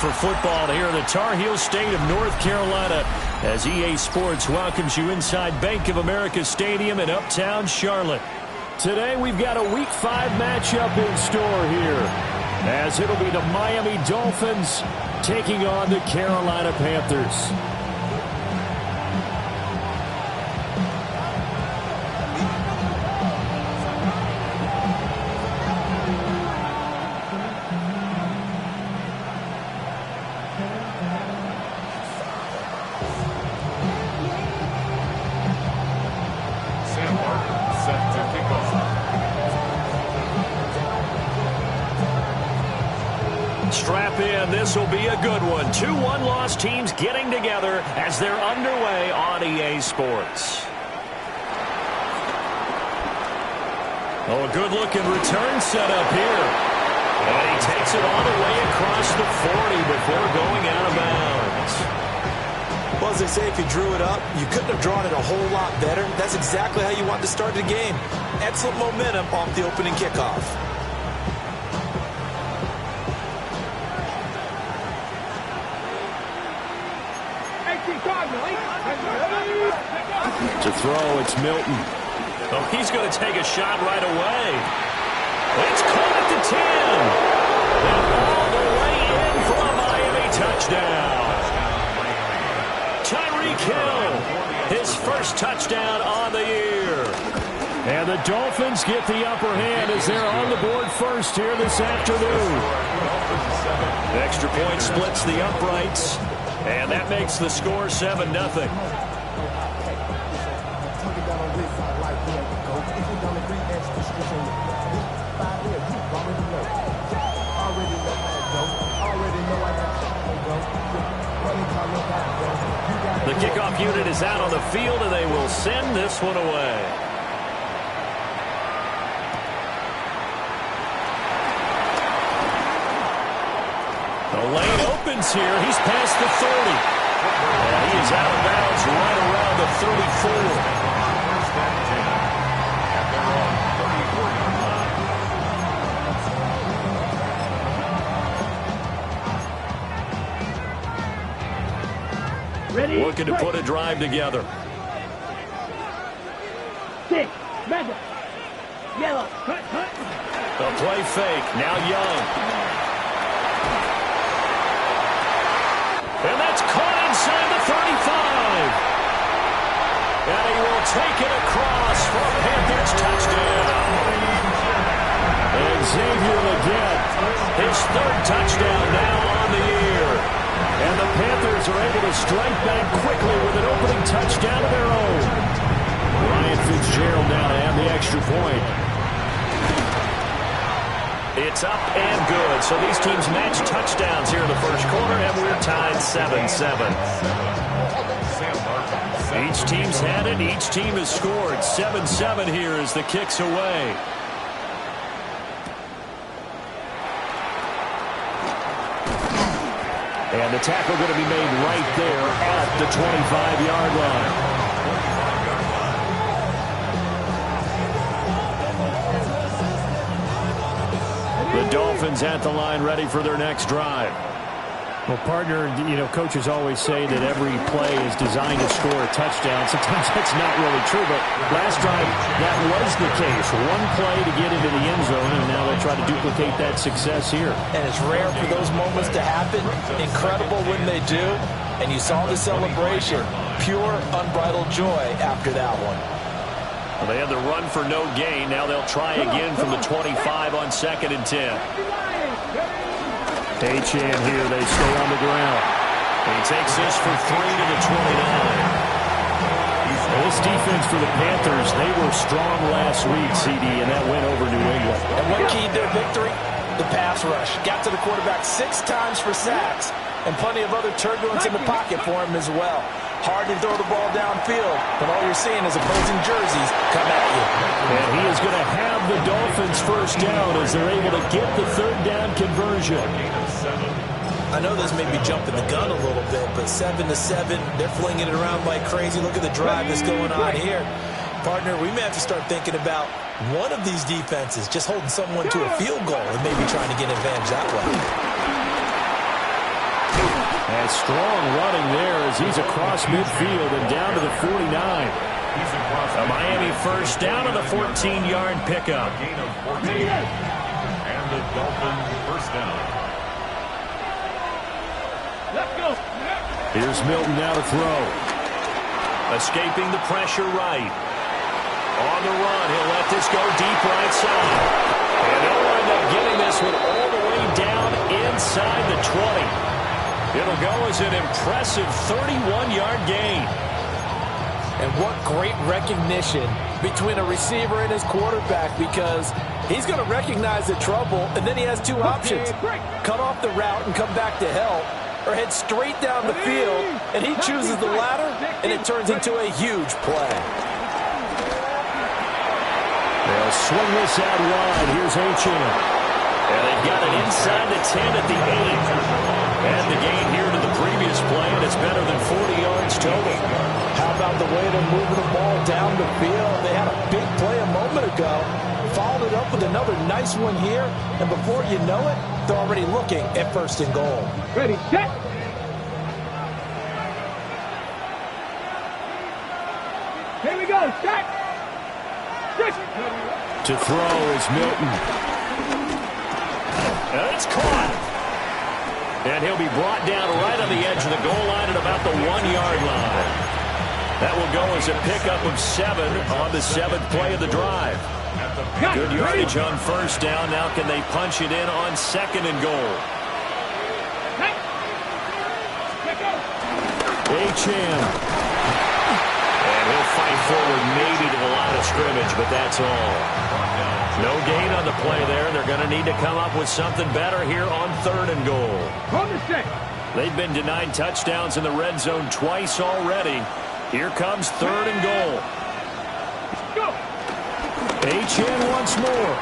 for football here in the Tar Heel state of North Carolina as EA Sports welcomes you inside Bank of America Stadium in Uptown Charlotte. Today we've got a Week 5 matchup in store here as it'll be the Miami Dolphins taking on the Carolina Panthers. Strap in. This will be a good one. 2 one-loss teams getting together as they're underway on EA Sports. Oh, a good-looking return setup here. And he takes it all the way across the 40 before going out of bounds. Well, as they say, if you drew it up, you couldn't have drawn it a whole lot better. That's exactly how you want to start the game. Excellent momentum off the opening kickoff. To throw, it's Milton. Oh, he's going to take a shot right away. It's caught at the 10. And all the way in for a Miami touchdown. Tyreek Hill, his first touchdown on the year. And the Dolphins get the upper hand as they're on the board first here this afternoon. The extra point splits the uprights, and that makes the score 7-0. The kickoff unit is out on the field, and they will send this one away. The lane opens here. He's past the 30. And he is out of bounds right around the 34. Ready? Looking to put a drive together. 6, red, yellow, cut. The play fake, now Young. And that's caught inside the 35. And he will take it across for a Panthers touchdown. And Xavier Legette, his 3rd touchdown now on the year. And the Panthers are able to strike back quickly with an opening touchdown of their own. Ryan Fitzgerald now to have the extra point. It's up and good. So these teams match touchdowns here in the first quarter, and we're tied 7-7. Each team's had it. Each team has scored. 7-7 here as the kick's away. And the tackle going to be made right there at the 25-yard line. The Dolphins at the line ready for their next drive. Well, partner, you know, coaches always say that every play is designed to score a touchdown. Sometimes that's not really true, but last drive, that was the case. One play to get into the end zone, and now they'll try to duplicate that success here. And it's rare for those moments to happen. Incredible when they do. And you saw the celebration. Pure, unbridled joy after that one. Well, they had the run for no gain. Now they'll try again from the 25 on 2nd and 10. H.N. here, they stay on the ground. He takes this for 3 to the 29. Well, this defense for the Panthers, they were strong last week, CD, and that went over New England. And what keyed their victory? The pass rush. Got to the quarterback 6 times for sacks, and plenty of other turbulence in the pocket for him as well. Hard to throw the ball downfield, but all you're seeing is opposing jerseys come at you. And he is going to have the Dolphins first down as they're able to get the 3rd down conversion. I know this may be jumping the gun a little bit, but 7-7, they're flinging it around like crazy. Look at the drive that's going on here. Partner, we may have to start thinking about one of these defenses just holding someone to a field goal and maybe trying to get advantage that way. And strong running there as he's across midfield and down to the 49. A Miami first down on the 14-yard pickup. Gain of 14. And the Dolphins first down. Let's go. Here's Milton now to throw. Escaping the pressure right. On the run, he'll let this go deep right side. And he'll wind up getting this one all the way down inside the 20. It'll go as an impressive 31-yard gain. And what great recognition between a receiver and his quarterback, because he's going to recognize the trouble, and then he has two options. Cut off the route and come back to help, or head straight down the field, and he chooses the latter, and it turns into a huge play. They'll swing this out wide. Here's Achane. And they've got it inside the 10 at the 8. And the gain here to the previous play, and it's better than 40 yards total. How about the way they're moving the ball down the field? They had a big play a moment ago, followed it up with another nice one here, and before you know it, they're already looking at 1st and goal. Ready, set. Here we go, set. To throw is Milton. And it's caught. And he'll be brought down right on the edge of the goal line at about the 1-yard line. That will go as a pickup of 7 on the 7th play of the drive. Good yardage on first down. Now can they punch it in on 2nd and goal? Achane. And he'll fight forward maybe to the line of scrimmage, but that's all. No gain on the play there. They're going to need to come up with something better here on 3rd and goal. They've been denied touchdowns in the red zone twice already. Here comes 3rd and goal. Achane once more.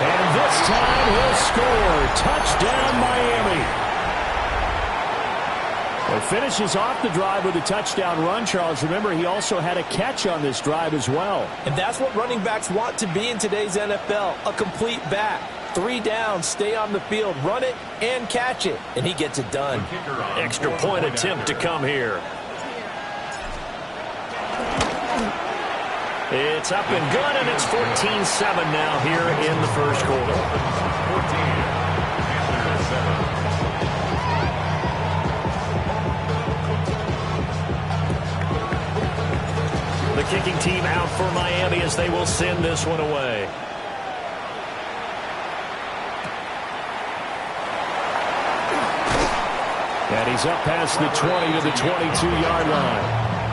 And this time he'll score. Touchdown, Miami. Well, finishes off the drive with a touchdown run, Charles. Remember, he also had a catch on this drive as well. And that's what running backs want to be in today's NFL, a complete back. 3 down, stay on the field, run it, and catch it. And he gets it done. Extra point attempt to come here. It's up and good, and it's 14-7 now here in the first quarter. 14. Panthers 7. The kicking team out for Miami as they will send this one away. And he's up past the 20 to the 22-yard line.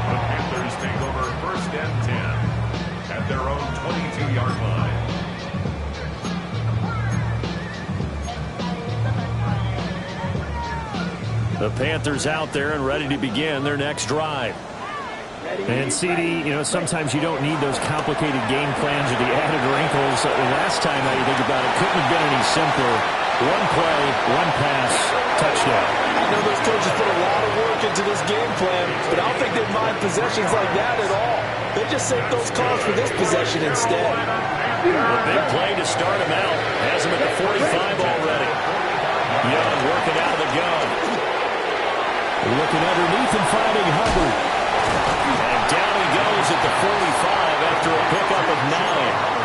The Panthers take over 1st and 10 at their own 22-yard line. The Panthers out there and ready to begin their next drive. And, CD, you know, sometimes you don't need those complicated game plans or the added wrinkles. Last time, now you think about it, couldn't have been any simpler. 1 play, 1 pass, touchdown. I know those coaches put a lot of work into this game plan, but I don't think they mind possessions like that at all. They just save those calls for this possession instead. A big play to start him out. Has him at the 45 already. Young working out of the gun. Looking underneath and finding Hubbard. And down he goes at the 45 after a pickup of 9.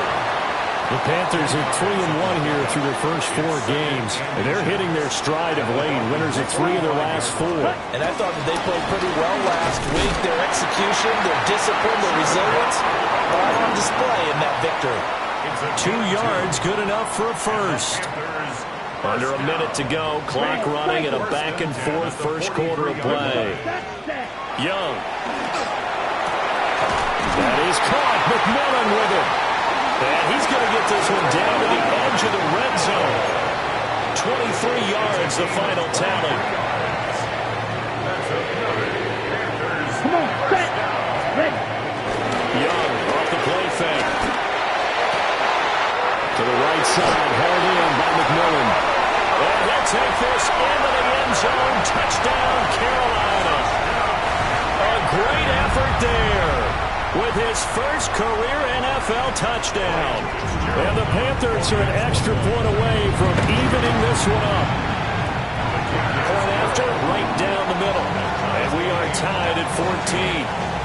The Panthers are 3-1 here through their first 4 games. And they're hitting their stride of late. Winners of 3 of their last 4. And I thought that they played pretty well last week. Their execution, their discipline, their resilience, all on display in that victory. 2 yards, good enough for a first. Under a minute to go. Clock running and a back-and-forth first quarter of play. Young. That is caught. McMillan with it. And he's going to get this one down to the edge of the red zone. 23 yards, the final tally. Come on, set. Ready. Young off the play fake. To the right side, held in by McMillan. And he'll take this into the end zone. Touchdown, Carolina. A great effort there with his first career NFL touchdown. And the Panthers are an extra point away from evening this one up. Point after, right down the middle. And we are tied at 14.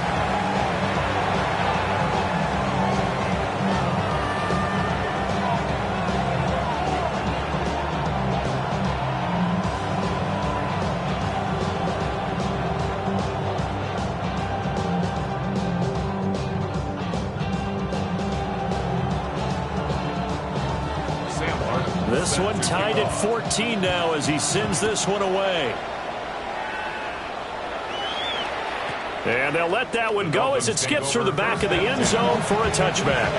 This one tied at 14 now as he sends this one away. And they'll let that one go as it skips through the back of the end zone for a touchback.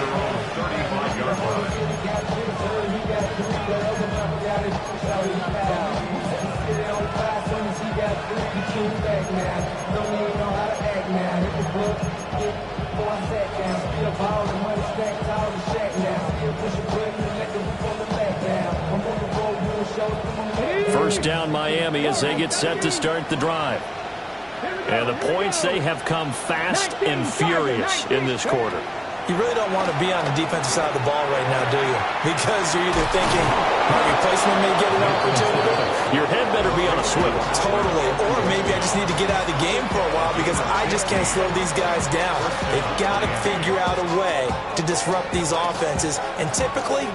First down Miami as they get set to start the drive. And the points, they have come fast and furious in this quarter. You really don't want to be on the defensive side of the ball right now, do you? Because you're either thinking my replacement may get an opportunity. Your head better be on a swivel. Totally. Or maybe I just need to get out of the game for a while because I just can't slow these guys down. They've got to figure out a way to disrupt these offenses. And typically,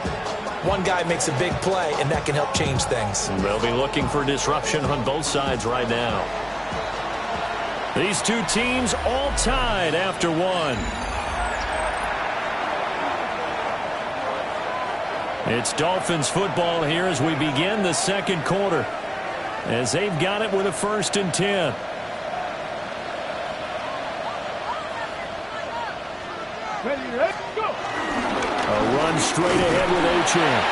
one guy makes a big play, and that can help change things. They'll be looking for disruption on both sides right now. These two teams all tied after one. It's Dolphins football here as we begin the second quarter, as they've got it with a 1st and 10. Ready, go! A run straight ahead with Achane.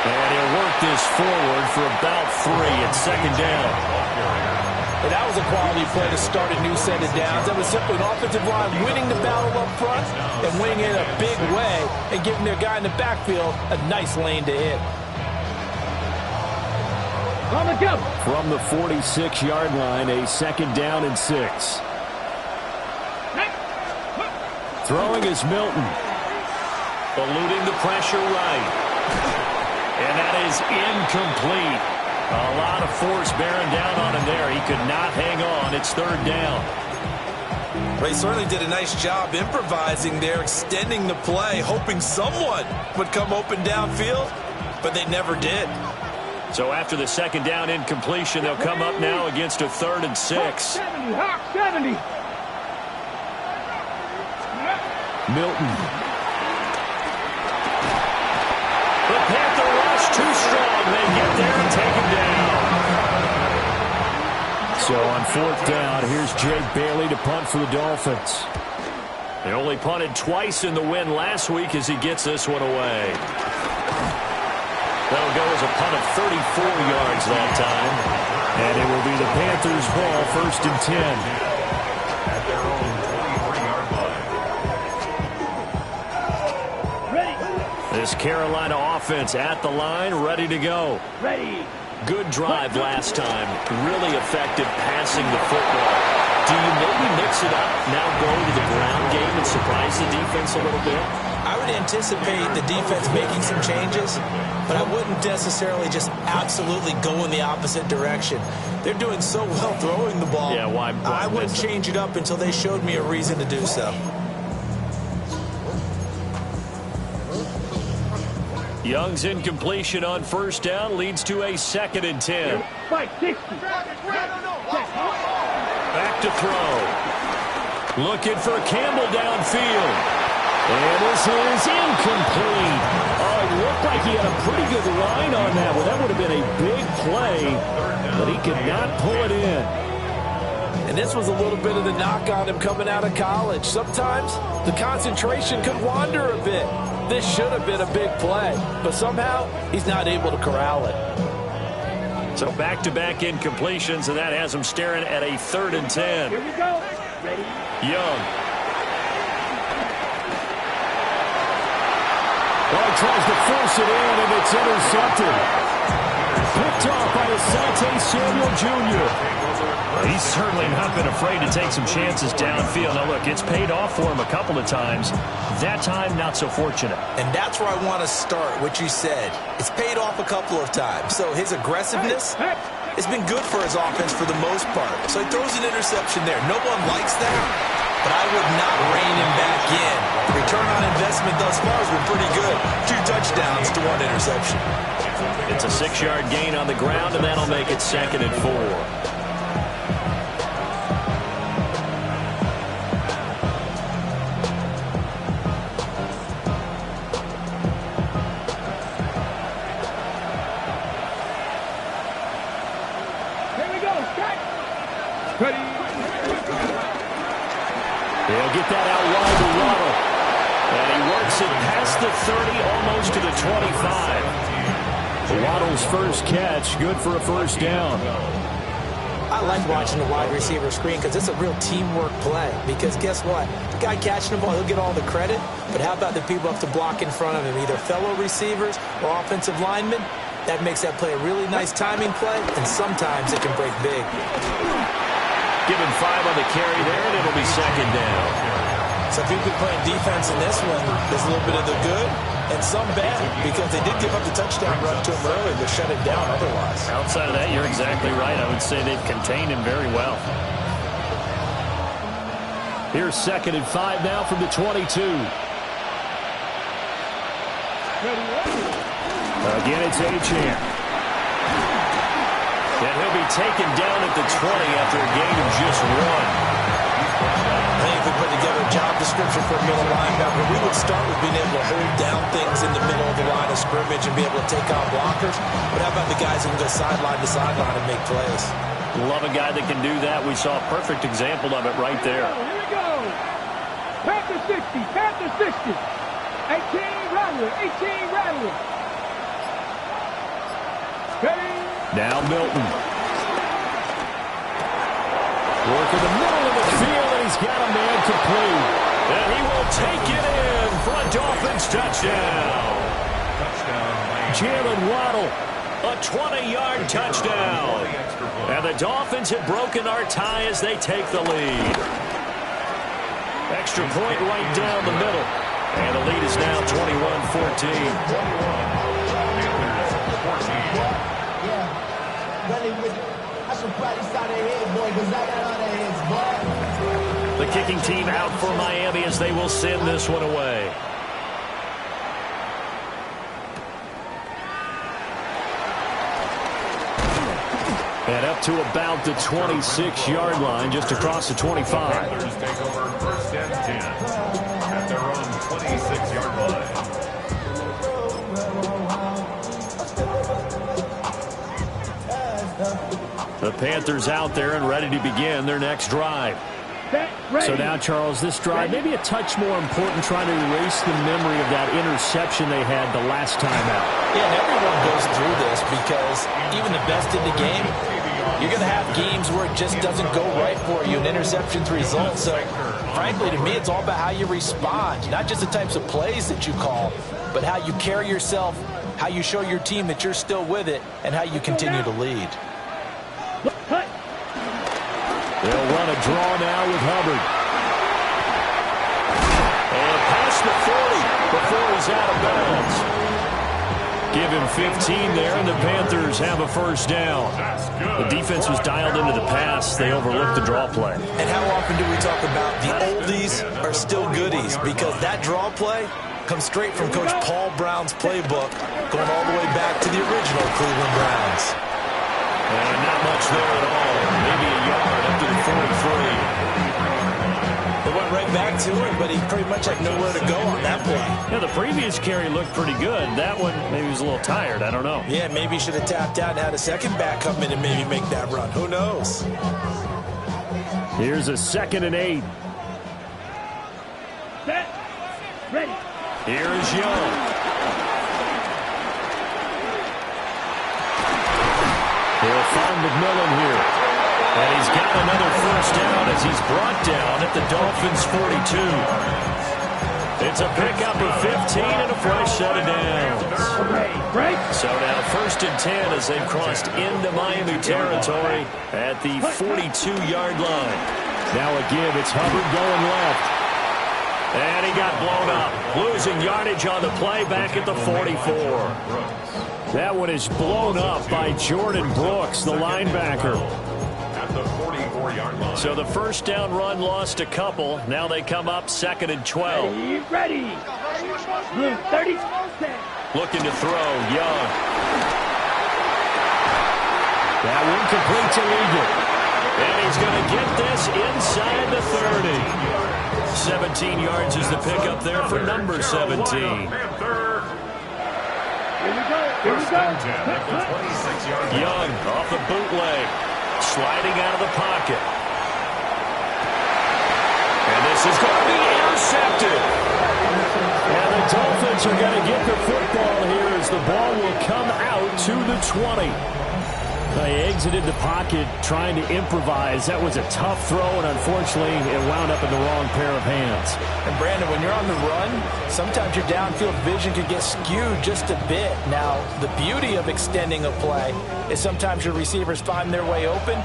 And he'll work this forward for about 3 at 2nd down. And that was a quality play to start a new set of downs. That was simply an offensive line winning the battle up front and winning it in a big way and giving their guy in the backfield a nice lane to hit. On the jump. From the 46-yard line, a 2nd down and 6. Throwing is Milton. Eluding the pressure right. And that is incomplete. A lot of force bearing down on him there. He could not hang on. It's 3rd down. Well, he certainly did a nice job improvising there, extending the play, hoping someone would come open downfield, but they never did. So after the 2nd down incompletion, they'll come up now against a 3rd and 6. 70, Hawk 70. Milton. The Panther rush too strong. They get there and take him down. So on 4th down, here's Jake Bailey to punt for the Dolphins. They only punted twice in the win last week as he gets this one away. That'll go as a punt of 34 yards that time. And it will be the Panthers' ball, 1st and 10. At their own 23-yard line. This Carolina offense at the line, ready to go. Ready. Good drive last time. Really effective passing the football. Do you maybe mix it up, now go to the ground game and surprise the defense a little bit? I would anticipate the defense making some changes, but I wouldn't necessarily just absolutely go in the opposite direction. They're doing so well throwing the ball. Yeah, why I wouldn't change it up until they showed me a reason to do so. Young's incompletion on 1st down leads to a 2nd and 10. Fight 60. Back to throw. Looking for Campbell downfield. And this is incomplete. Oh, it looked like he had a pretty good line on that one. That would have been a big play, but he could not pull it in. And this was a little bit of the knock on him coming out of college. Sometimes the concentration could wander a bit. This should have been a big play, but somehow he's not able to corral it. So back-to-back incompletions, and that has him staring at a 3rd and 10. Here we go. Ready. Young. Well, he tries to force it in, and it's intercepted. Picked off by Asante Samuel Jr. He's certainly not been afraid to take some chances downfield. Now, look, it's paid off for him a couple of times. That time, not so fortunate. And that's where I want to start, what you said. It's paid off a couple of times. So his aggressiveness It's been good for his offense for the most part. So he throws an interception there. No one likes that, but I would not rein him back in. Return on investment thus far has been pretty good. 2 touchdowns to 1 interception. It's a 6-yard gain on the ground, and that'll make it 2nd and 4. Ready. They'll get that out wide to Waddle. And he works it past the 30, almost to the 25. Waddle's first catch, good for a first down. I like watching the wide receiver screen because it's a real teamwork play. Because guess what? The guy catching the ball, he'll get all the credit. But how about the people up to block in front of him, either fellow receivers or offensive linemen? That makes that play a really nice timing play, and sometimes it can break big. Give him 5 on the carry there, and it'll be 2nd down. So if you've been playing defense in this one, there's a little bit of the good and some bad, because they did give up the touchdown run to him early, but shut it down otherwise. Outside of that, you're exactly right. I would say they've contained him very well. Here's 2nd and 5 now from the 22. Again, it's Achane. And he'll be taken down at the 20 after a gain of just 1. I think if we put together a job description for a middle linebacker, we would start with being able to hold down things in the middle of the line of scrimmage and be able to take on blockers. But how about the guys who can go sideline to sideline and make plays? Love a guy that can do that. We saw a perfect example of it right there. Here we go. Panther 60. Panther 60. 18 Rattler. 18 Rattler. Ready. Now Milton. Work in the middle of the field, and he's got a man complete. And he will take it in for a Dolphins touchdown. Jalen Waddle, a 20-yard touchdown. And the Dolphins have broken our tie as they take the lead. Extra point right down the middle. And the lead is now 21-14. The kicking team out for Miami as they will send this one away. And up to about the 26-yard line, just across the 25. Panthers take over 1st and 10 at their own 26-yard line. The Panthers out there and ready to begin their next drive. So now, Charles, this drive maybe a touch more important, trying to erase the memory of that interception they had the last time out. Yeah, and everyone goes through this because even the best in the game, you're going to have games where it just doesn't go right for you, and interceptions result. So, frankly, to me, it's all about how you respond, not just the types of plays that you call, but how you carry yourself, how you show your team that you're still with it, and how you continue to lead. They'll run a draw now with Hubbard. And past the 40 before he's out of bounds. Give him 15 there, and the Panthers have a first down. The defense was dialed into the pass. They overlooked the draw play. And how often do we talk about the oldies are still goodies? Because that draw play comes straight from Coach Paul Brown's playbook, going all the way back to the original Cleveland Browns. And not much there at all. Maybe a yard up to the 43. They went right back to him, but he pretty much had nowhere to go on that play. Yeah, the previous carry looked pretty good. That one, maybe he was a little tired. I don't know. Yeah, maybe he should have tapped out and had a second back come in and maybe make that run. Who knows? Here's a 2nd and 8. Set. Ready. Here is Young. He'll find McMillan here. And he's got another first down as he's brought down at the Dolphins' 42. It's a pickup of 15 and a fresh set of downs. Break. So now 1st and 10 as they've crossed into Miami territory at the 42-yard line. Now a give. It's Hubbard going left. And he got blown up. Losing yardage on the play back at the 44. That one is blown up by Jordan Brooks, the linebacker. At the 44-yard line. So the first down run lost a couple. Now they come up 2nd and 12. Ready. Blue 30. Looking to throw, Young. That one complete to Eagle. And he's going to get this inside the 30. 17 yards is the pickup there for number 17. Panther. Here we go. First and 10 at the 26-yard line. Young off the bootleg. Sliding out of the pocket. And this is going to be intercepted. And the Dolphins are going to get the football here as the ball will come out to the 20. They exited the pocket trying to improvise. That was a tough throw, and unfortunately, it wound up in the wrong pair of hands. And Brandon, when you're on the run, sometimes your downfield vision could get skewed just a bit. Now, the beauty of extending a play is sometimes your receivers find their way open,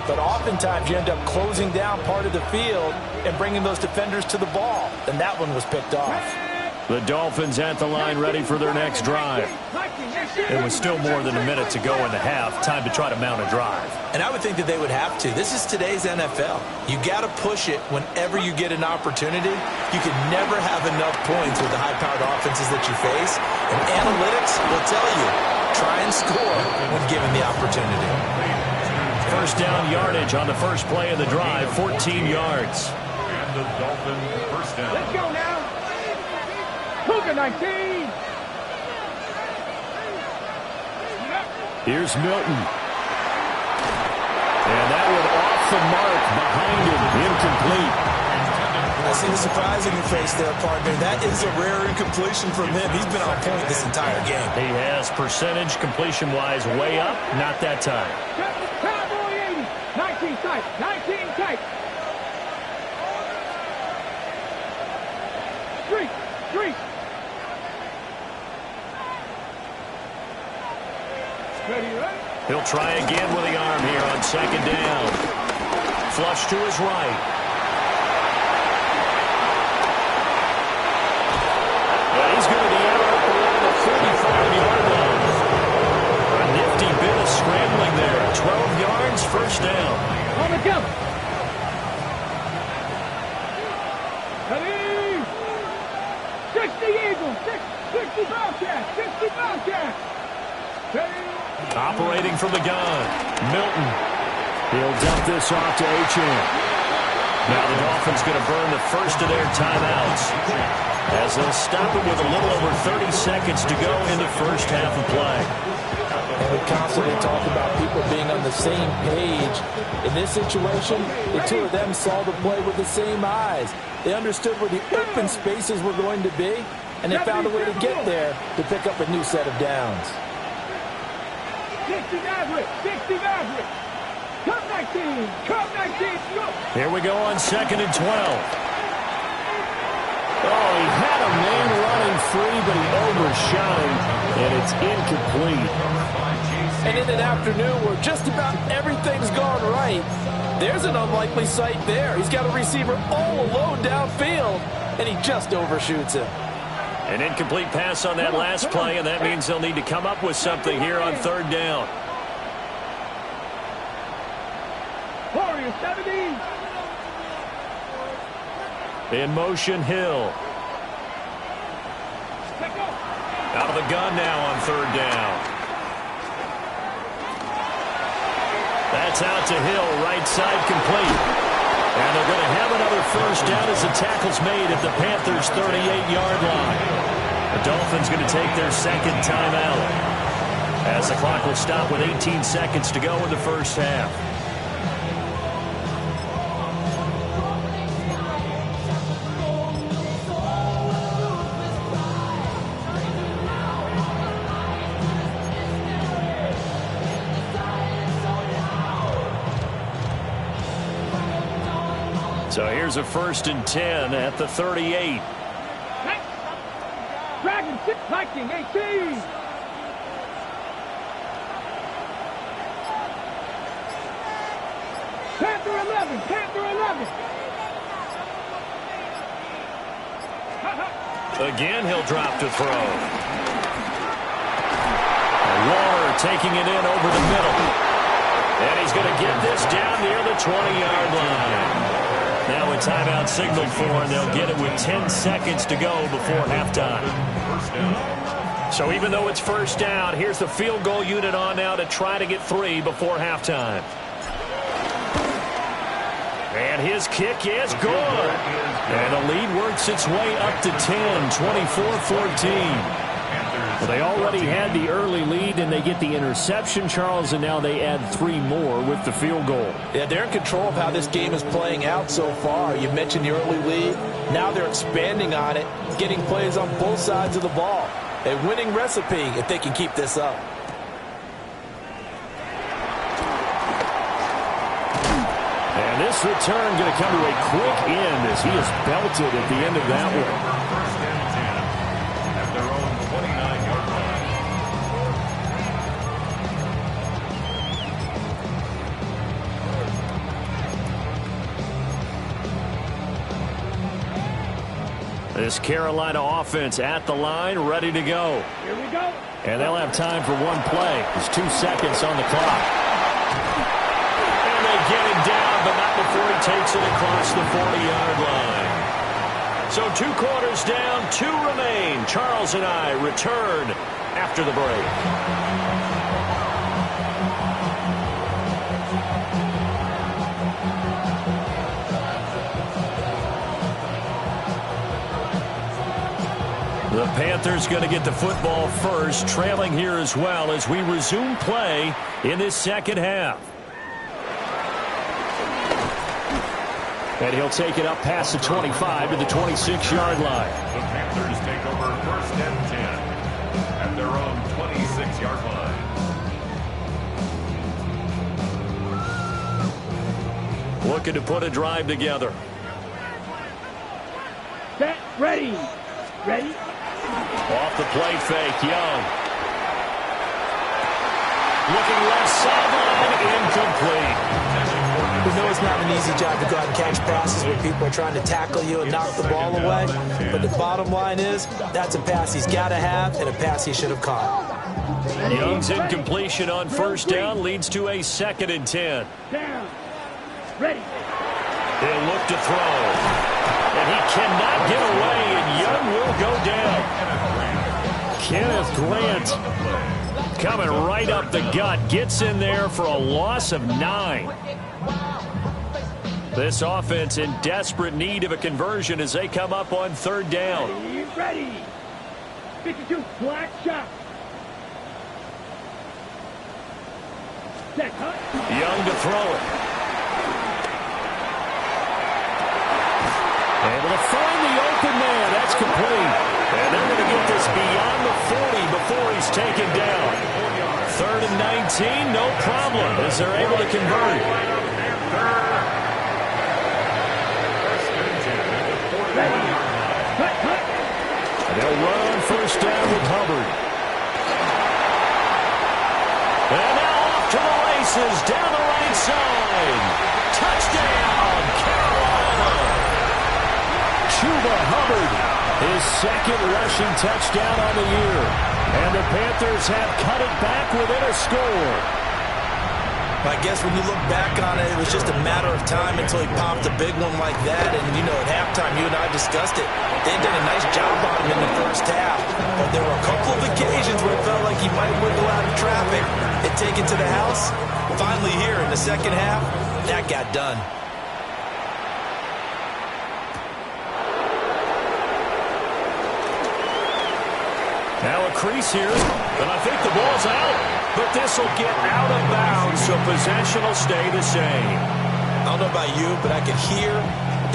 but oftentimes you end up closing down part of the field and bringing those defenders to the ball. And that one was picked off. The Dolphins at the line ready for their next drive. It was still more than a minute to go in the half. Time to try to mount a drive. And I would think that they would have to. This is today's NFL. You got to push it whenever you get an opportunity. You can never have enough points with the high-powered offenses that you face. And analytics will tell you, try and score when given the opportunity. First down yardage on the first play of the drive, 14 yards. And the Dolphins first down. Let's go now. Cougar 19. Here's Milton. And that one off the mark behind him, incomplete. I see the surprise in your face there, partner. That is a rare incompletion from him. He's been on point this entire game. He has percentage completion-wise way up. Not that time. Cowboy 80. 19 tight. 19 tight. Street. Ready, right? He'll try again with the arm here on second down. Flush to his right. And he's going to be out around the 35-yard line. A nifty bit of scrambling there. 12 yards, first down. On the gun. Ready. 60 Eagles. 60 Bobcats. 60 Bobcats. Ready. Operating from the gun, Milton. He'll dump this off to Achane. Now the Dolphins going to burn the first of their timeouts as they'll stop it with a little over 30 seconds to go in the first half of play. And we constantly talk about people being on the same page. In this situation, the two of them saw the play with the same eyes. They understood where the open spaces were going to be, and they found a way to get there to pick up a new set of downs. 60 Maverick. Come 19. Go. Here we go on second and 12. Oh, he had a man running free, but he overshot him, and it's incomplete. And in an afternoon where just about everything's gone right, there's an unlikely sight there. He's got a receiver all alone downfield, and he just overshoots him. An incomplete pass on that last play, and that means they'll need to come up with something here on third down. Warriors 70. In motion, Hill. Out of the gun now on third down. That's out to Hill, right side complete. And they're going to have another first down as the tackle's made at the Panthers' 38-yard line. The Dolphins going to take their second timeout as the clock will stop with 18 seconds to go in the first half. So here's a first and 10 at the 38. Dragon 6, Viking 18. Panther 11. Again, he'll drop to throw. Waller taking it in over the middle. And he's going to get this down near the 20-yard line. Now a timeout signaled for, and they'll get it with 10 seconds to go before halftime. So even though it's first down, here's the field goal unit on now to try to get 3 before halftime. And his kick is good. And the lead works its way up to 10, 24-14. Well, they already had the early lead, and they get the interception, Charles, and now they add 3 more with the field goal. Yeah, they're in control of how this game is playing out so far. You mentioned the early lead. Now they're expanding on it, getting plays on both sides of the ball. A winning recipe if they can keep this up. And this return going to come to a quick end as he is belted at the end of that one. First and 10 at their own 29-yard line. This Carolina offense at the line, ready to go. Here we go. And they'll have time for one play. There's 2 seconds on the clock. And they get him down, but not before he takes it across the 40-yard line. So 2 quarters down, 2 remain. Charles and I return after the break. The Panthers going to get the football first, trailing here as well as we resume play in this second half. And he'll take it up past the 25 to the 26-yard line. The Panthers take over first and 10 at their own 26-yard line. Looking to put a drive together. Set. Ready. Ready. Off the play fake, Young. Looking left sideline, incomplete. We know it's not an easy job to go out and catch passes where people are trying to tackle you and knock the ball away. But the bottom line is, that's a pass he's got to have and a pass he should have caught. Young's incompletion on first down leads to a 2nd and 10. Down. Ready. He'll look to throw. And he cannot get away, and Young will go down. Kenneth Grant coming right up the gut. Gets in there for a loss of 9. This offense in desperate need of a conversion as they come up on 3rd down. Ready. 52. Black shot. Set. Cut. Young to throw it. Able to find the open man. That's complete. And they're going to get this beyond the 40 before he's taken down. 3rd and 19, no problem as they're able to convert. And they'll run on first down with Hubbard. And now off to the races down the right side. Touchdown, Carolina. Chuba Hubbard, his 2nd rushing touchdown on the year. And the Panthers have cut it back within a score. I guess when you look back on it, it was just a matter of time until he popped a big one like that. And, you know, at halftime, you and I discussed it. They did a nice job on him in the first half. But there were a couple of occasions where it felt like he might wiggle out of traffic and take it to the house. Finally here in the second half, that got done. Now a crease here, and I think the ball's out. But this will get out of bounds, so possession will stay the same. I don't know about you, but I can hear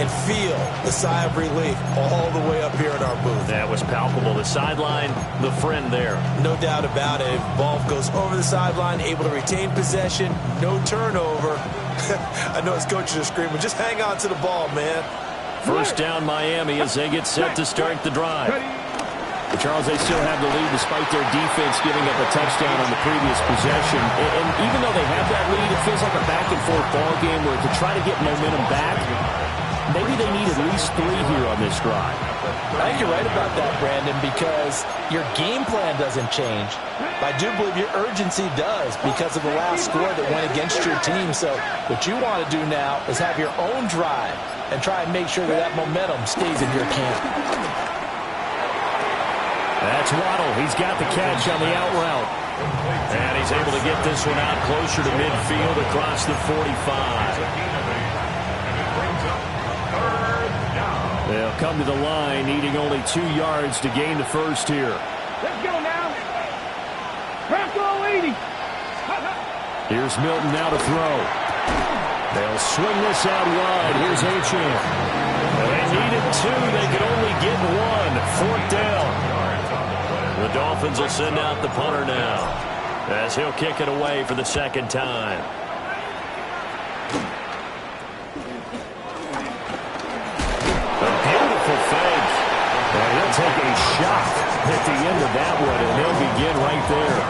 and feel the sigh of relief all the way up here in our booth. That was palpable. The sideline, the friend there. No doubt about it. Ball goes over the sideline, able to retain possession, no turnover. I know his coaches are screaming, just hang on to the ball, man. First down Miami as they get set to start the drive. But Charles, they still have the lead despite their defense giving up a touchdown on the previous possession. And even though they have that lead, it feels like a back-and-forth ball game where to try to get momentum back, maybe they need at least 3 here on this drive. I think you're right about that, Brandon, because your game plan doesn't change. I do believe your urgency does because of the last score that went against your team. So what you want to do now is have your own drive and try and make sure that that momentum stays in your camp. That's Waddle. He's got the catch on the out route. And he's able to get this one out closer to midfield across the 45. They'll come to the line, needing only 2 yards to gain the first here. Let's go now. Bronco 80. Here's Milton now to throw. They'll swing this out wide. Here's Achane. They needed 2. They could only get 1. 4th down. The Dolphins will send out the punter now, as he'll kick it away for the 2nd time. And he'll take a shot at the end of that one, and they'll begin right there.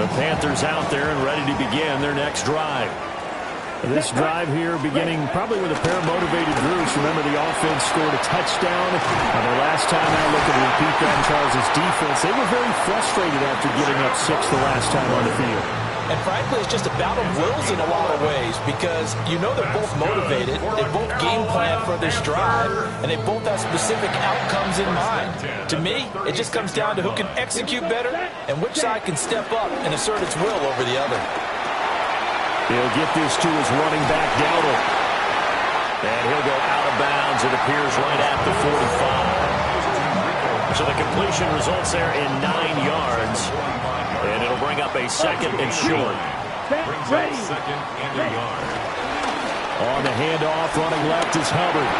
The Panthers out there and ready to begin their next drive. This drive here beginning probably with a pair of motivated groups. Remember, the offense scored a touchdown. And the last time I looked at repeat that in Charles' defense, they were very frustrated after giving up 6 the last time on the field. And frankly, it's just a battle of wills in a lot of ways because you know they're both motivated, they both game plan for this drive, and they both have specific outcomes in mind. To me, it just comes down to who can execute better and which side can step up and assert its will over the other. He'll get this to his running back, Dowdle. And he'll go out of bounds, it appears, right at the 45. So the completion results there in 9 yards. And it'll bring up a 2nd and short. Brings up 2nd and a yard. On the handoff, running left is Hubbard.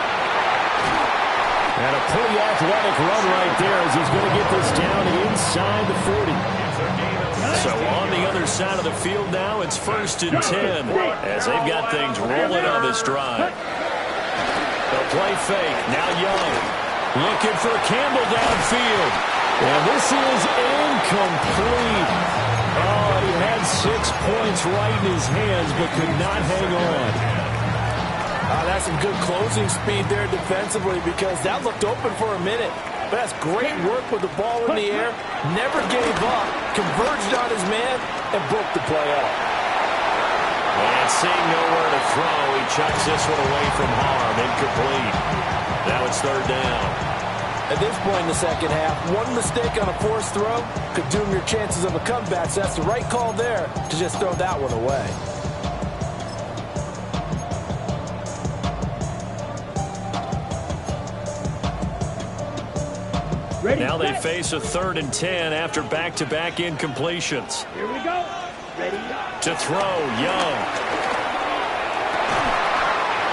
And a pretty athletic run right there as he's going to get this down inside the 40. So on the other side of the field now, it's 1st and 10 as they've got things rolling on this drive. They'll play fake. Now Young looking for Campbell downfield. And this is incomplete. Oh, he had 6 points right in his hands but could not hang on. That's some good closing speed there defensively because that looked open for a minute. But that's great work with the ball in the air. Never gave up, converged on his man, and broke the play up. And seeing nowhere to throw, he chucks this one away from harm. Incomplete. Now it's 3rd down. At this point in the second half, one mistake on a forced throw could doom your chances of a comeback. So that's the right call there to just throw that one away. Now they face a 3rd and 10 after back-to-back incompletions. Here we go. Ready. To throw, Young.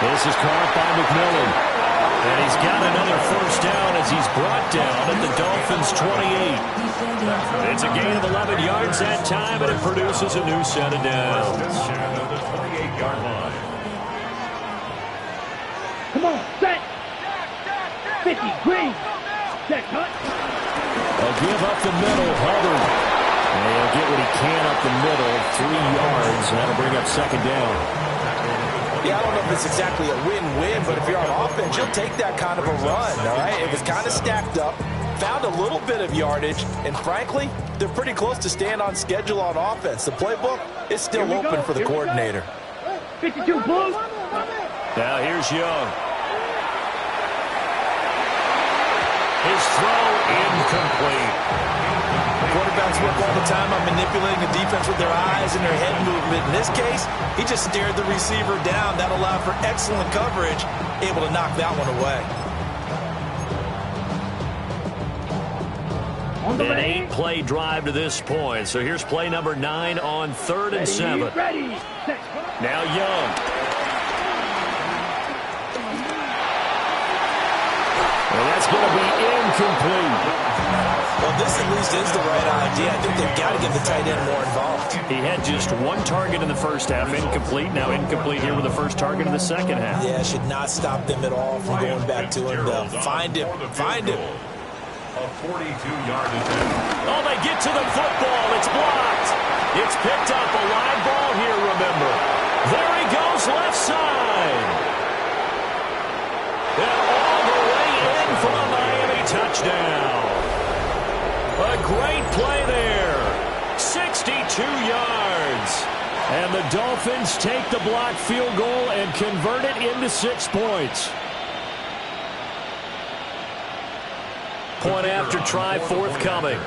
This is caught by McMillan. And he's got another 1st down as he's brought down at the Dolphins' 28. It's a gain of 11 yards that time, and it produces a new set of downs. The 28-yard line. Come on, set. 50, green. Set, cut. They'll give up the middle, Hubbard. And he'll get what he can up the middle, 3 yards, and that'll bring up 2nd down. Yeah, I don't know if it's exactly a win-win, but if you're on offense, you'll take that kind of a run, all right? It was kind of stacked up, found a little bit of yardage, and frankly, they're pretty close to staying on schedule on offense. The playbook is still open for the coordinator. 52, Blue. Now here's Young. His throw incomplete. Quarterbacks work all the time on manipulating the defense with their eyes and their head movement. In this case, he just stared the receiver down. That allowed for excellent coverage, able to knock that one away. An 8-play drive to this point. So here's play number 9 on 3rd and 7. Now Young. And that's going to be incomplete. Well, this at least is the right idea. I think they've got to get the tight end more involved. He had just 1 target in the first half, incomplete. Now incomplete here with the first target in the second half. Yeah, should not stop them at all from going back to him. Find him. Find him. A 42-yard attempt. Oh, they get to the football. It's blocked. It's picked up. A live ball here, great play there. 62 yards. And the Dolphins take the blocked field goal and convert it into 6 points. Point after try forthcoming.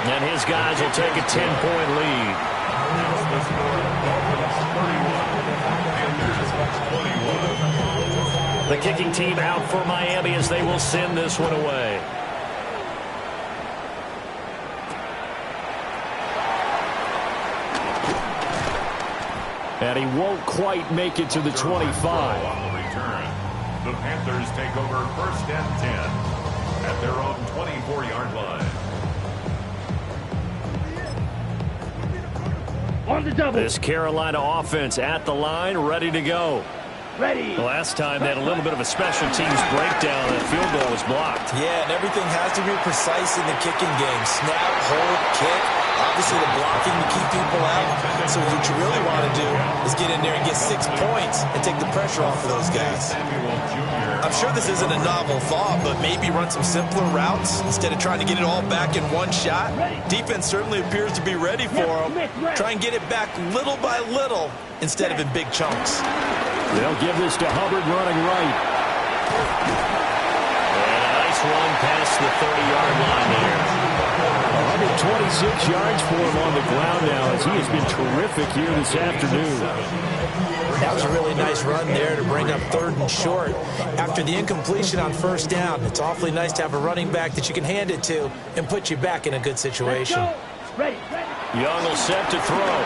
And his guys will take a 10-point lead. The kicking team out for Miami as they will send this one away. And he won't quite make it to the 25. On the return, the Panthers take over 1st and 10 at their own 24-yard line. On the double. This Carolina offense at the line, ready to go. Ready. The last time they had a little bit of a special teams breakdown, and the field goal was blocked. Yeah, and everything has to be precise in the kicking game. Snap, hold, kick. Obviously, the blocking to keep people out. So what you really want to do is get in there and get 6 points and take the pressure off of those guys. I'm sure this isn't a novel thought, but maybe run some simpler routes instead of trying to get it all back in one shot. Defense certainly appears to be ready for them. Try and get it back little by little instead of in big chunks. They'll give this to Hubbard running right. And a nice run past the 30-yard line there. 126 yards for him on the ground now as he has been terrific here this afternoon. That was a really nice run there to bring up 3rd and short. After the incompletion on 1st down, it's awfully nice to have a running back that you can hand it to and put you back in a good situation. Ready. Young will set to throw.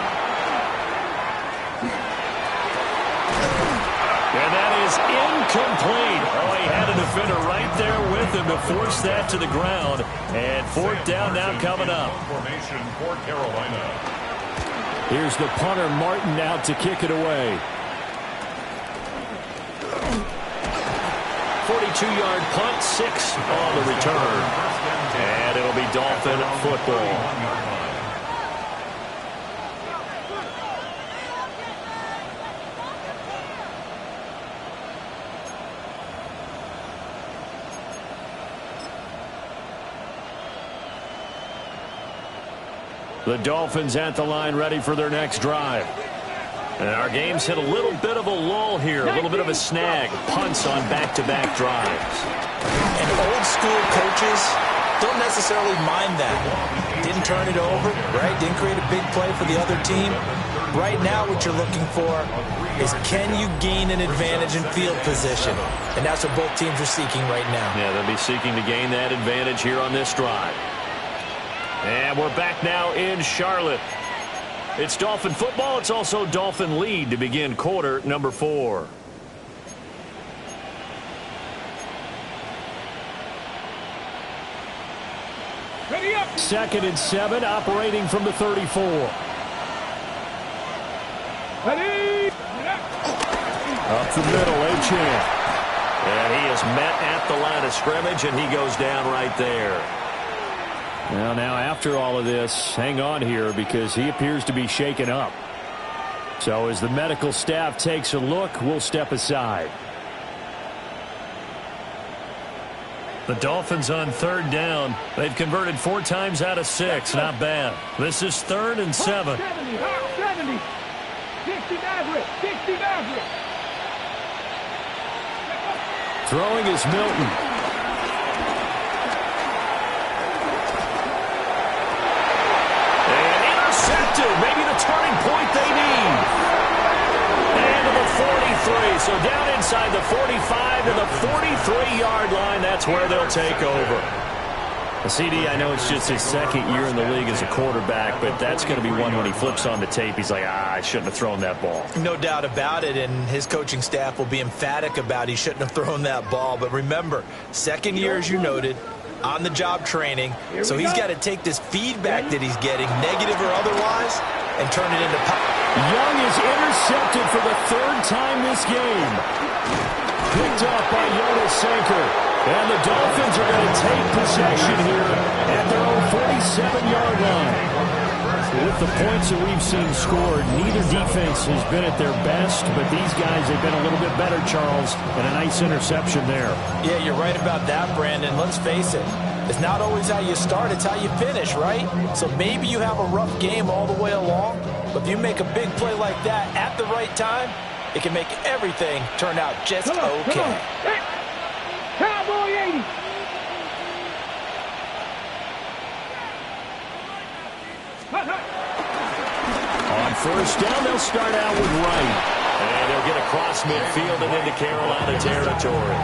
And that is incomplete. Oh, he had a defender right there with him to force that to the ground. And 4th down now coming up. Formation for Carolina. Here's the punter, Martin, out to kick it away. 42-yard punt, 6 on the return. And it'll be Dolphin football. The Dolphins at the line ready for their next drive. And our game's hit a little bit of a lull here, a little bit of a snag. Punts on back-to-back drives. And old school coaches don't necessarily mind that. Didn't turn it over, right? Didn't create a big play for the other team. Right now what you're looking for is can you gain an advantage in field position? And that's what both teams are seeking right now. Yeah, they'll be seeking to gain that advantage here on this drive. And we're back now in Charlotte. It's Dolphin football. It's also Dolphin lead to begin quarter number 4. Ready up. 2nd and 7, operating from the 34. Ready. Up the middle, Achane. And he is met at the line of scrimmage, and he goes down right there. Well, now after all of this, hang on here because he appears to be shaken up. So as the medical staff takes a look, we'll step aside. The Dolphins on 3rd down. They've converted 4 times out of 6. Not bad. This is 3rd and 7. 70. 60 Maverick. 60 Maverick. Throwing is Milton. Maybe the turning point they need. And to the 43. So down inside the 45 to the 43-yard line. That's where they'll take over. CD, I know it's just his 2nd year in the league as a quarterback, but that's going to be one when he flips on the tape. He's like, I shouldn't have thrown that ball. No doubt about it, and his coaching staff will be emphatic about he shouldn't have thrown that ball. But remember, 2nd year, as you noted, on-the-job training. So he's got to take this feedback that he's getting, negative or otherwise, and turn it into power. Young is intercepted for the 3rd time this game. Picked up by Jonas Sanker. And the Dolphins are going to take possession here at their own 47-yard line. With the points that we've seen scored, neither defense has been at their best, but these guys have been a little bit better, Charles, and a nice interception there. Yeah, you're right about that, Brandon. Let's face it. It's not always how you start, it's how you finish, right? So maybe you have a rough game all the way along, but if you make a big play like that at the right time, it can make everything turn out just okay. Come on. Hey. Cowboy 80. On first down, they'll start out with Wright. And they'll get across midfield and into Carolina territory.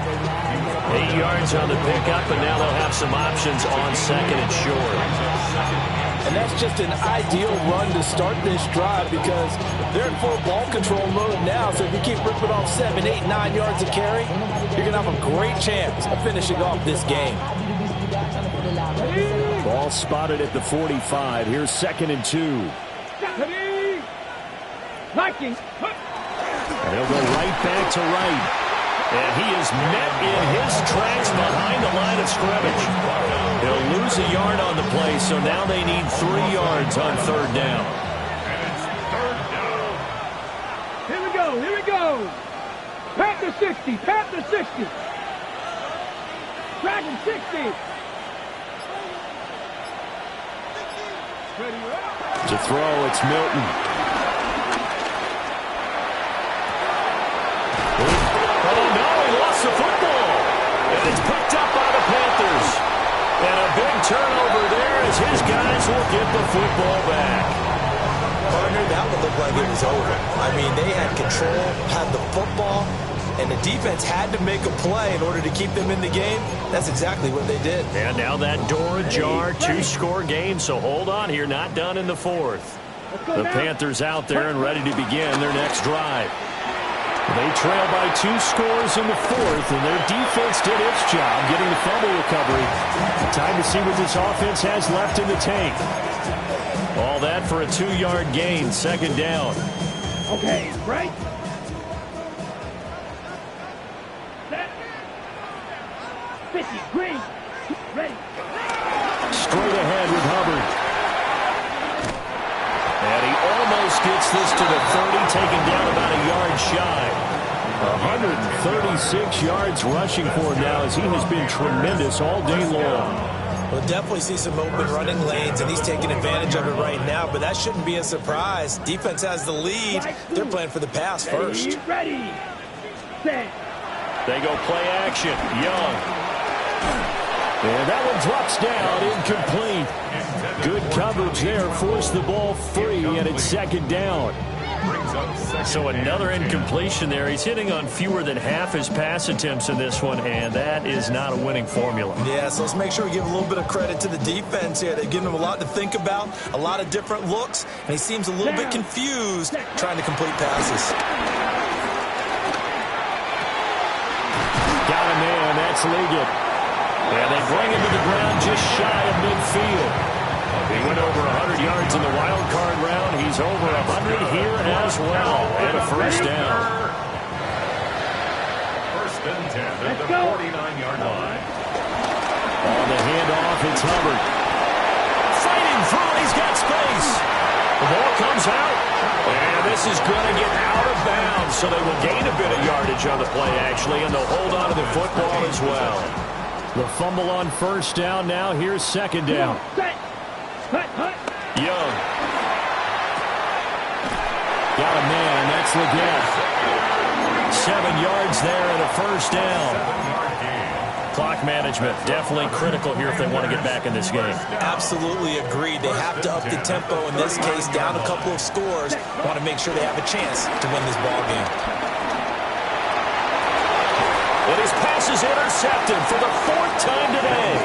8 yards on the pickup, and now they'll have some options on second and short. And that's just an ideal run to start this drive because they're in full ball control mode now. So if you keep ripping off 7, 8, 9 yards of carry, you're going to have a great chance of finishing off this game. Ball spotted at the 45. Here's 2nd and 2. Liking. And he'll go right back to Wright. And he is met in his tracks behind the line of scrimmage. He'll lose a yard on the play, so now they need 3 yards on 3rd down. Here we go. Here we go. Panther 60. Panther 60. Dragon 60. To throw, it's Milton. Oh, no, he lost the football. And it's picked up by the Panthers. And a big turnover there as his guys will get the football back. Partner, that would look like it was over. I mean, they had control, had the football, and the defense had to make a play in order to keep them in the game. That's exactly what they did. And now that door ajar, 2-score game, so hold on here, not done in the 4th. The Panthers out there and ready to begin their next drive. They trail by 2 scores in the 4th, and their defense did its job getting the fumble recovery. Time to see what this offense has left in the tank. All that for a 2-yard gain, 2nd down. Okay, right. Set. 50, green. Ready. Straight ahead with Hubbard. And he almost gets this to the 30, taken down about a yard shy. 136 yards rushing for him now as he has been tremendous all day long. We'll definitely see some open running lanes, and he's taking advantage of it right now, but that shouldn't be a surprise. Defense has the lead. They're playing for the pass first. Ready. Set. They go play action. Young. And that one drops down, incomplete. Good coverage there, forced the ball free, and it's 2nd down. So another incompletion there. He's hitting on fewer than half his pass attempts in this one, and that is not a winning formula. Yeah, so let's make sure we give a little bit of credit to the defense here. They've given him a lot to think about, a lot of different looks, and he seems a little bit confused trying to complete passes. Got a man, that's Liggett. And they bring him to the ground just shy of midfield. He went over 100 yards in the wild card round. He's over 100 here as well. And a first down. 1st and 10 at the 49-yard line. On the handoff, it's Hubbard. Fighting through, he's got space. The ball comes out. And this is going to get out of bounds. So they will gain a bit of yardage on the play, actually, and they'll hold on to the football as well. The fumble on 1st down. Now here's 2nd down. Young. Got a man, that's Liggett. 7 yards there and a first down. Clock management, definitely critical here if they want to get back in this game. Absolutely agreed. They have to up the tempo in this case, down a couple of scores. Want to make sure they have a chance to win this ball game. And his pass is intercepted for the 4th time today.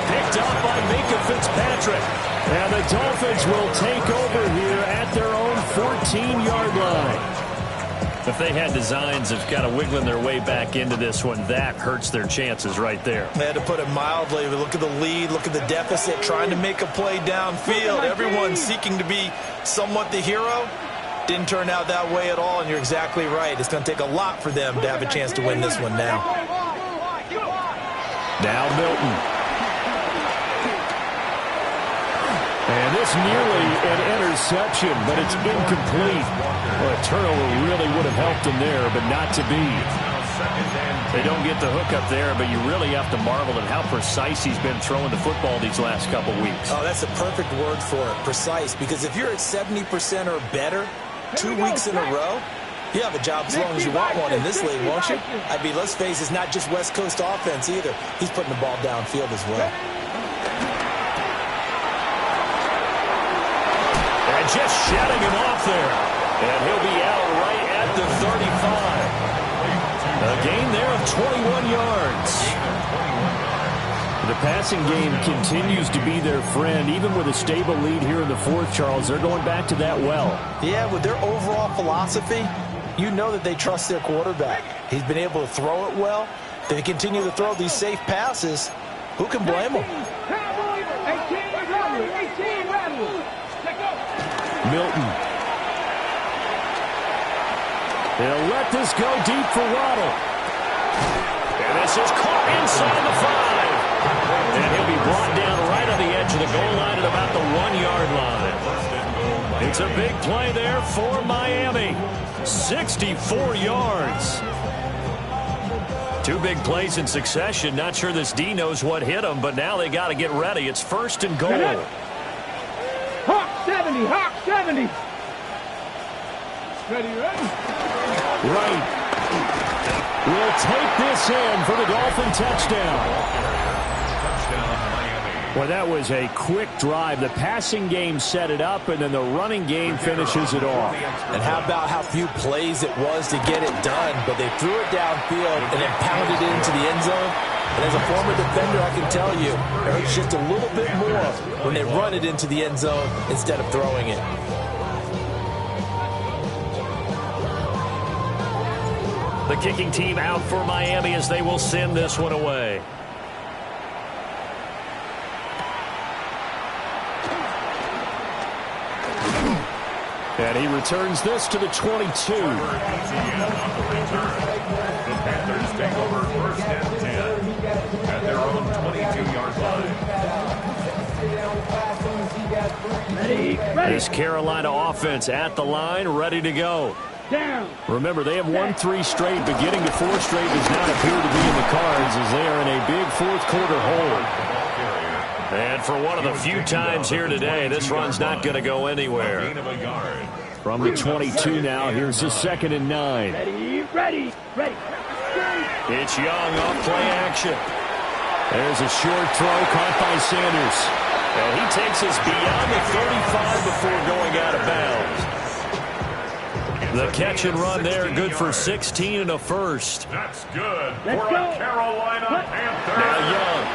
Picked up by Minka Fitzpatrick. And the Dolphins will take over here at their own 14-yard line. If they had designs of kind of wiggling their way back into this one, that hurts their chances right there. They had to put it mildly. Look at the lead, look at the deficit, trying to make a play downfield. Everyone seeking to be somewhat the hero. Didn't turn out that way at all, and you're exactly right. It's going to take a lot for them to have a chance to win this one now. Now Milton. And Just nearly an interception, but it's incomplete. Well, a turnover really would have helped him there, but not to be. They don't get the hook up there, but you really have to marvel at how precise he's been throwing the football these last couple weeks. Oh, that's a perfect word for it, precise, because if you're at 70% or better 2 weeks in a row, you have a job as long as you want one in this league, won't you? I mean, let's face it, it's not just West Coast offense either. He's putting the ball downfield as well. And just shutting him off there. And he'll be out right at the 35. A gain there of 21 yards. The passing game continues to be their friend. Even with a stable lead here in the fourth, Charles, they're going back to that well. Yeah, with their overall philosophy, you know that they trust their quarterback. He's been able to throw it well. They continue to throw these safe passes. Who can blame them? Milton. They'll let this go deep for Waddle. And this is caught inside the 5. And he'll be brought down right on the edge of the goal line at about the 1-yard line. It's a big play there for Miami. 64 yards. 2 big plays in succession. Not sure this D knows what hit him, but now they got to get ready. It's 1st and goal. Hawk 70, Hawk 70. Ready? Right. Will take this in for the Dolphin touchdown. Well, that was a quick drive. The passing game set it up, and then the running game finishes it off. And how about how few plays it was to get it done, but they threw it downfield and then pounded it into the end zone. And as a former defender, I can tell you, it hurts just a little bit more when they run it into the end zone instead of throwing it. The kicking team out for Miami as they will send this one away. And he returns this to the 22. The Panthers take over 1st and 10 at their own 22-yard line. This Carolina offense at the line, ready to go. Down. Remember, they have won 3 straight, but getting to 4 straight does not appear to be in the cards as they are in a big fourth-quarter hole. And for one of the few times here today, this run's not going to go anywhere. From the 22 now, here's the 2nd and 9. Ready. It's Young off play action. There's a short throw caught by Sanders. And he takes us beyond the 35 before going out of bounds. The catch and run there, good for 16 and a first. That's good for a Carolina Panther. Now Young.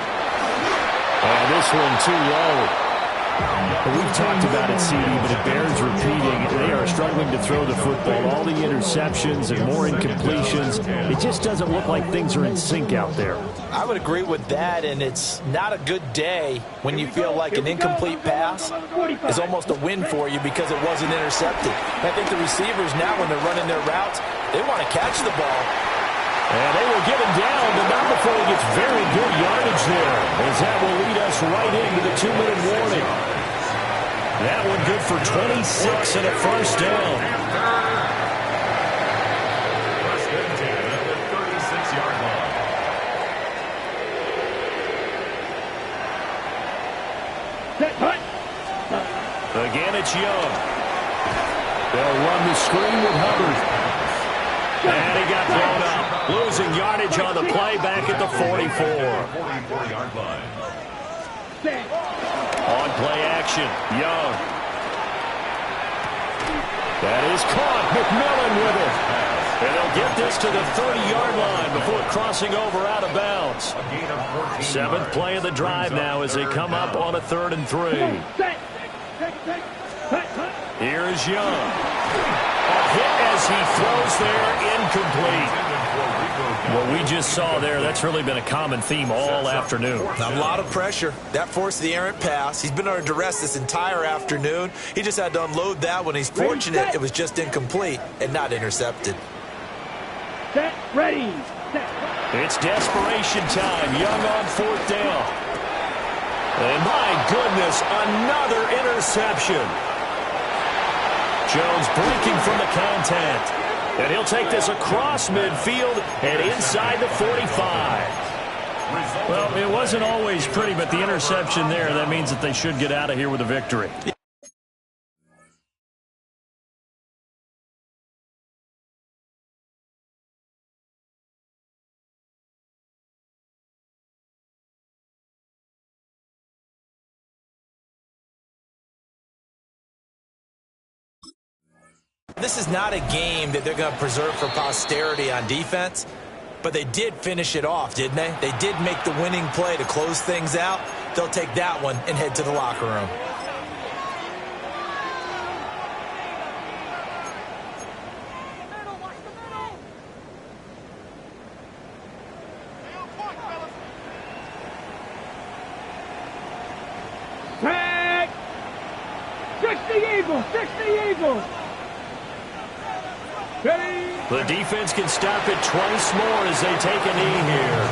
And this one too low. We've talked about it, CD, but it bears repeating. They are struggling to throw the football. All the interceptions and more incompletions. It just doesn't look like things are in sync out there. I would agree with that, and it's not a good day when you feel like an incomplete pass is almost a win for you because it wasn't intercepted. I think the receivers now, when they're running their routes, they want to catch the ball. And they will get him down, but not before he gets very good yardage there, as that will lead us right into the 2-minute warning. That one good for 26 and a first down. First and 10 at the 36-yard line. Again, it's Young. They'll run the screen with Hubbard. And he got blown up. Losing yardage on the play back at the 44. 44-yard line. On play action, Young. That is caught. McMillan with it. And they'll get this to the 30-yard line before crossing over out of bounds. 7th play of the drive now as they come up on a 3rd and 3. Here is Young. A hit as he throws there, incomplete. What we just saw there, that's really been a common theme all afternoon. A lot of pressure. That forced the errant pass. He's been under duress this entire afternoon. He just had to unload that one. He's fortunate it was just incomplete and not intercepted. Set, ready. It's desperation time. Young on 4th down. And my goodness, Davis, another interception. Jones breaking from the contact. And he'll take this across midfield and inside the 45. Well, it wasn't always pretty, but the interception there, that means that they should get out of here with a victory. This is not a game that they're going to preserve for posterity on defense, but they did finish it off, didn't they? They did make the winning play to close things out. They'll take that one and head to the locker room. Tag! 60 Eagles! 60 Eagles! Ready? The defense can stop it twice more as they take a knee here.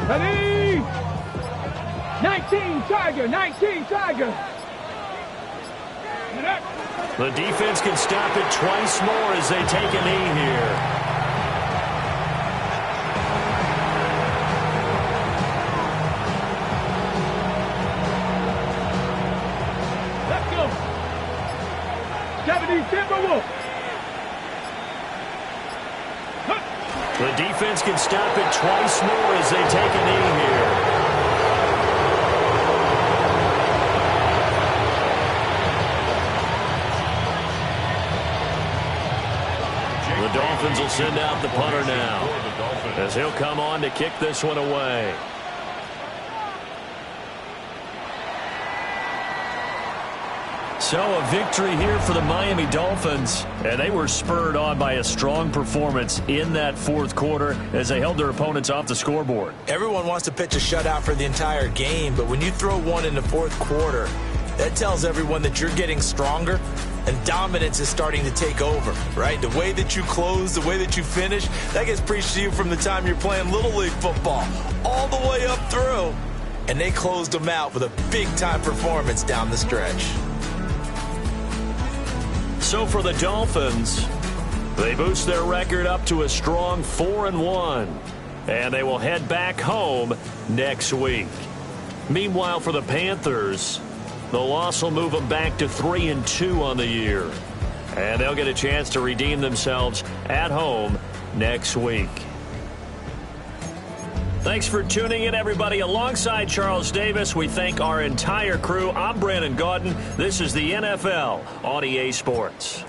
Ready? 19 Tiger! 19 Tiger! The defense can stop it twice more as they take a knee here. The defense can stop it twice more as they take a knee here. The Dolphins will send out the punter now as he'll come on to kick this one away. So a victory here for the Miami Dolphins, and they were spurred on by a strong performance in that fourth quarter as they held their opponents off the scoreboard. Everyone wants to pitch a shutout for the entire game, but when you throw one in the fourth quarter, that tells everyone that you're getting stronger and dominance is starting to take over, right? The way that you close, the way that you finish, that gets preached to you from the time you're playing Little League football all the way up through. And they closed them out with a big-time performance down the stretch. So for the Dolphins, they boost their record up to a strong 4-1, and they will head back home next week. Meanwhile, for the Panthers, the loss will move them back to 3-2 on the year, and they'll get a chance to redeem themselves at home next week. Thanks for tuning in, everybody. Alongside Charles Davis, we thank our entire crew. I'm Brandon Gaudin. This is the NFL on EA Sports.